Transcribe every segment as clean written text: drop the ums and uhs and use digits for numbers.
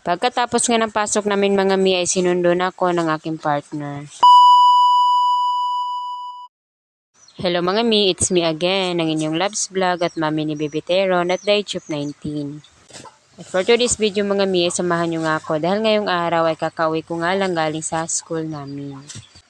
Pagkatapos nga ng pasok namin mga mi ay sinundo na ako ng aking partner. Hello mga mi, it's me again, ang inyong Labs Vlog at mami ni Baby Teron at Daichup 19. At for today's video mga mi, samahan nyo nga ako dahil ngayong araw ay kakauwi ko nga lang galing sa school namin.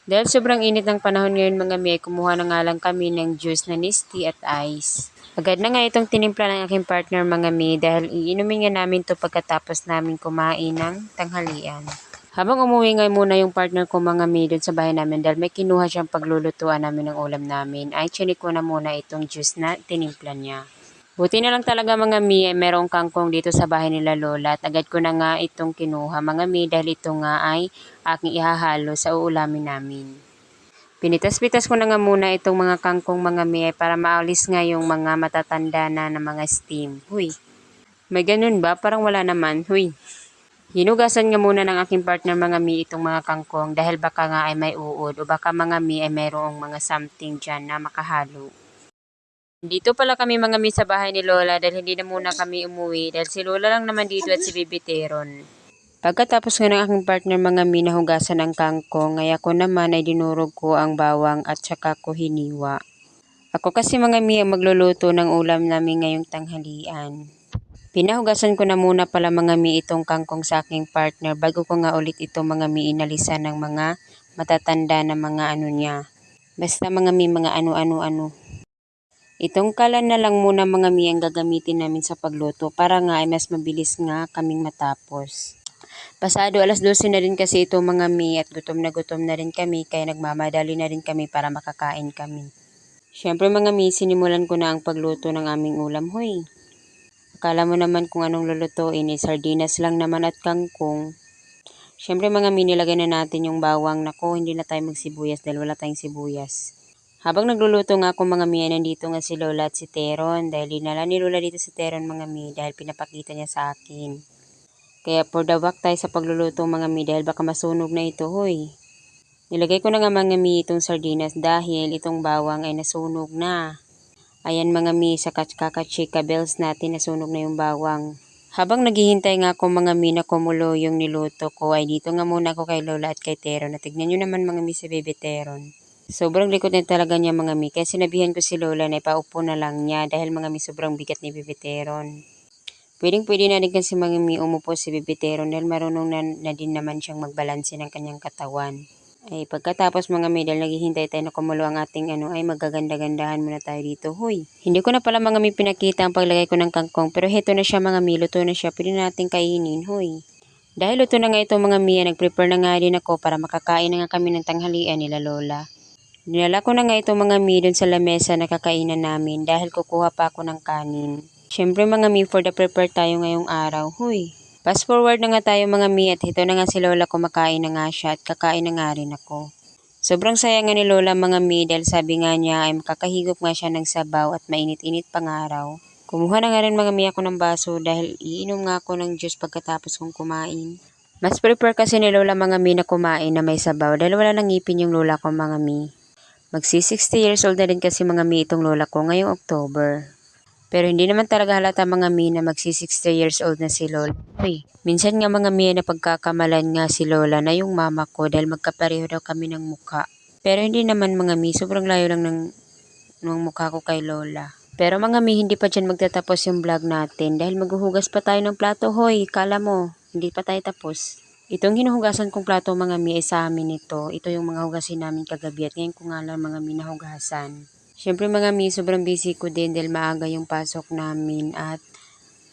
Dahil sobrang init ng panahon ngayon mga mi, ay kumuha na nga lang kami ng juice na Nisty at ice. Agad na nga itong tinimpla ng aking partner mga mi dahil iinumin nga namin to pagkatapos namin kumain ng tanghalian. Habang umuwi nga muna yung partner ko mga mi doon sa bahay namin dahil may kinuha siyang paglulutuan namin ng ulam namin, ay chinik ko na muna itong juice na tinimpla niya. Buti na lang talaga mga mi ay merong kangkong dito sa bahay nila lola at agad ko na nga itong kinuha mga mi dahil ito nga ay aking ihahalo sa uulamin namin. Pinitas-pitas ko na nga muna itong mga kangkong mga mi ay para maalis nga yung mga matatanda na mga steam. Huy, may ganun ba? Parang wala naman. Huy. Hinugasan nga muna ng aking partner mga mi itong mga kangkong dahil baka nga ay may uod o baka mga mi ay mayroong mga something dyan na makahalo. Dito pala kami mga mi sa bahay ni Lola dahil hindi na muna kami umuwi dahil si Lola lang naman dito at si Baby Teron. Pagkatapos nga ng aking partner mga mi nahugasan ang kangkong, ay ako naman ay dinurog ko ang bawang at saka ko hiniwa. Ako kasi mga mi ang magluluto ng ulam namin ngayong tanghalian. Pinahugasan ko na muna pala mga mi itong kangkong sa aking partner bago ko nga ulit ito mga mi inalisan ng mga matatanda na mga ano niya. Basta mga mi mga ano-ano-ano. Itong kalan na lang muna mga mi ang gagamitin namin sa pagluto para nga ay mas mabilis nga kaming matapos. Pasado alas 12 na rin kasi ito mga mi at gutom na rin kami kaya nagmamadali na rin kami para makakain kami. Siyempre mga mi, sinimulan ko na ang pagluto ng aming ulam. Hoy, akala mo naman kung anong lulutuin eh, sardinas lang naman at kangkong. Siyempre mga mi, nilagay na natin yung bawang. Nako, hindi na tayo magsibuyas dahil wala tayong sibuyas. Habang nagluluto nga ako mga mi, nandito nga si Lola at si Teron dahil dinala ni Lola dito si Teron mga mi dahil pinapakita niya sa akin. Kaya for the wak tayo sa pagluluto mga mi dahil baka masunog na ito, hoy. Nilagay ko na nga mga mi itong sardinas dahil itong bawang ay nasunog na. Ayan mga mi, sa kakachika bells natin nasunog na yung bawang. Habang naghihintay nga ako mga mi na kumulo yung niluto ko ay dito nga muna ako kay Lola at kay Teron. At tignan nyo naman mga mi si Baby Teron. Sobrang likod na talaga niya mga mi kaya sinabihan ko si Lola na ipaupo na lang niya dahil mga mi sobrang bigat ni Baby Teron. Pwede na rin kasi mga mi umupo si Baby Teron dahil marunong na din naman siyang magbalanse ng kanyang katawan. Ay pagkatapos mga mi dahil naghihintay tayo na kumulo ang ating ay magaganda-gandahan muna tayo dito. Huy, hindi ko na pala mga mi pinakita ang paglagay ko ng kangkong pero heto na siya mga mi, luto na siya, pwede na natin kainin. Huy. Dahil luto na nga ito mga mi, nag-prepare na nga din ako para makakain na nga kami ng tanghalian nila Lola. Dinala ko na nga ito mga mi dun sa lamesa na kakainan namin dahil kukuha pa ako ng kanin. Siyempre mga mi, for the prepare tayo ngayong araw. Huy, fast forward na nga tayo mga mi at ito na nga si Lola kumakain na nga siya at kakain na nga rin ako. Sobrang saya nga ni Lola mga mi dahil sabi nga niya ay makakahigop nga siya ng sabaw at mainit-init pang araw. Kumuha na nga rin mga mi ako ng baso dahil iinom nga ako ng juice pagkatapos kong kumain. Mas prepare kasi ni Lola mga mi na kumain na may sabaw dahil wala nang ngipin yung Lola ko mga mi. Magsi 60 years old na rin kasi mga mi itong lola ko ngayong October. Pero hindi naman talaga halata mga mi na magsi 60 years old na si Lola. Uy, minsan nga mga mi na pagkakamalan nga si Lola na yung mama ko dahil magkapareho daw kami ng mukha. Pero hindi naman mga mi, sobrang layo lang ng mukha ko kay Lola. Pero mga mi, hindi pa dyan magtatapos yung vlog natin dahil maghuhugas pa tayo ng plato. Hoy, kala mo, hindi pa tayo tapos. Itong hinuhugasan kong plato mga mi ay sa amin ito. Ito yung mga hugasin namin kagabi at ngayon ko nga lang mga mi nahugasan. Siyempre mga mi, sobrang busy ko din dahil maaga yung pasok namin at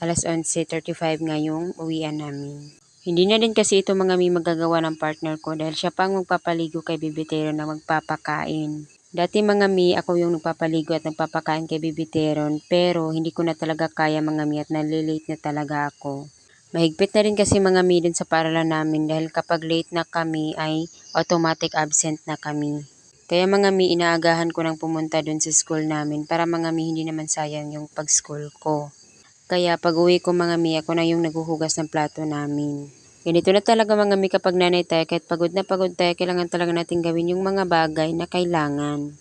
alas 11:35 nga yung uwian namin. Hindi na din kasi ito mga mi magagawa ng partner ko dahil siya pang magpapaligo kay Baby Teron na magpapakain. Dati mga mi, ako yung nagpapaligo at nagpapakain kay Baby Teron pero hindi ko na talaga kaya mga mi at nalilate na talaga ako. Mahigpit na rin kasi mga mi dun sa paaralan namin dahil kapag late na kami ay automatic absent na kami. Kaya mga mi, inaagahan ko nang pumunta dun sa school namin para mga mi hindi naman sayang yung pag-school ko. Kaya pag uwi ko mga mi, ako na yung naghuhugas ng plato namin. Ganito na talaga mga mi kapag nanay tayo, kahit pagod na pagod tayo, kailangan talaga natin gawin yung mga bagay na kailangan.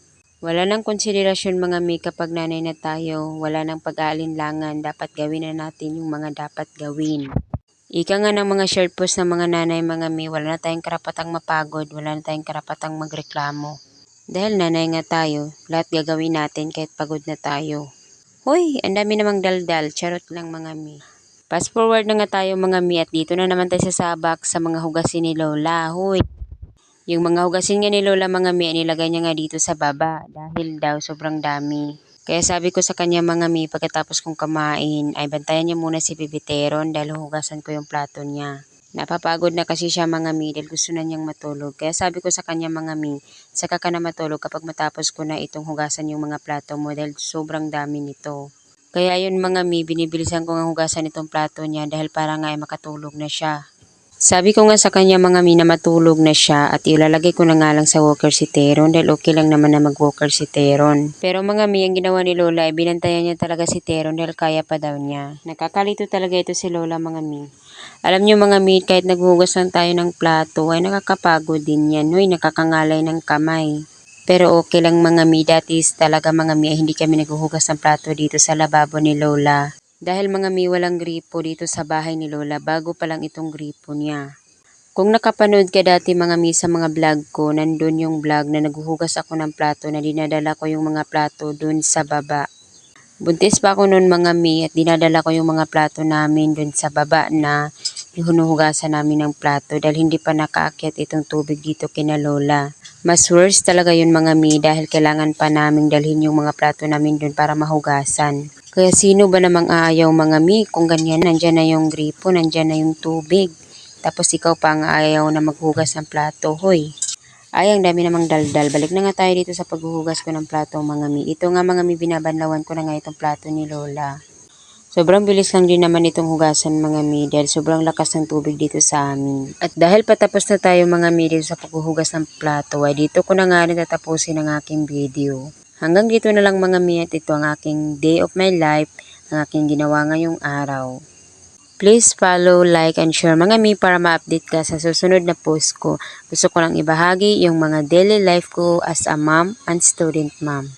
Wala nang konsiderasyon mga mi kapag nanay na tayo, wala nang pag-aalinlangan, dapat gawin na natin yung mga dapat gawin. Ika nga ng mga short post ng mga nanay mga mi, wala na tayong karapatang mapagod, wala na tayong karapatang magreklamo. Dahil nanay nga tayo, lahat gagawin natin kahit pagod na tayo. Hoy, ang dami namang daldal, charot lang mga mi. Fast forward na nga tayo mga mi at dito na naman tayo sa sabak sa mga hugasin ni Lola. Hoy, yung mga hugasin nga ni Lola mga mi, nilagay niya nga dito sa baba dahil daw sobrang dami. Kaya sabi ko sa kanya mga mi, pagkatapos kong kumain, ay bantayan niya muna si Bibiteron dahil hugasan ko yung plato niya. Napapagod na kasi siya mga mi dahil gusto na niyang matulog. Kaya sabi ko sa kanya mga mi, saka ka na matulog kapag matapos ko na itong hugasan yung mga plato mo dahil sobrang dami nito. Kaya yun mga mi, binibilisan ko nga hugasan itong plato niya dahil para nga ay makatulog na siya. Sabi ko nga sa kanya mga mi na matulog na siya at ilalagay ko na nga lang sa walker si Teron dahil okay lang naman na mag-walker si Teron. Pero mga mi, ang ginawa ni Lola ay binantayan niya talaga si Teron dahil kaya pa daw niya. Nakakalito talaga ito si Lola mga mi. Alam niyo mga mi, kahit naghuhugas lang tayo ng plato ay nakakapagod din yan. Hoy, nakakangalay ng kamay. Pero okay lang mga mi, dati talaga mga mi ay hindi kami naghuhugas ng plato dito sa lababo ni Lola. Dahil mga mi walang gripo dito sa bahay ni Lola, bago pa lang itong gripo niya. Kung nakapanood ka dati mga mi sa mga vlog ko, nandun yung vlog na naghuhugas ako ng plato na dinadala ko yung mga plato dun sa baba. Buntis pa ako noon mga mi at dinadala ko yung mga plato namin dun sa baba na hinuhugasan namin ng plato dahil hindi pa nakaakyat itong tubig dito kina Lola. Mas worse talaga yun mga mi dahil kailangan pa naming dalhin yung mga plato namin dun para mahugasan. Kaya sino ba namang aayaw mga mi kung ganyan nandyan na yung gripo, nandyan na yung tubig. Tapos ikaw pa ang ayaw na maghugas ng plato, hoy. Ay, ang dami namang daldal. Balik na nga tayo dito sa paghuhugas ko ng plato mga mi. Ito nga mga mi, binabanlawan ko na nga itong plato ni Lola. Sobrang bilis lang din naman itong hugasan mga mi dahil sobrang lakas ng tubig dito sa amin. At dahil patapos na tayo mga mi dito sa paghuhugas ng plato ay dito ko na nga rin tatapusin ang aking video. Hanggang dito na lang mga mi at ito ang aking day of my life, ang aking ginawa ngayong araw. Please follow, like, and share mga mi para ma-update ka sa susunod na post ko. Gusto ko lang ibahagi yung mga daily life ko as a mom and student mom.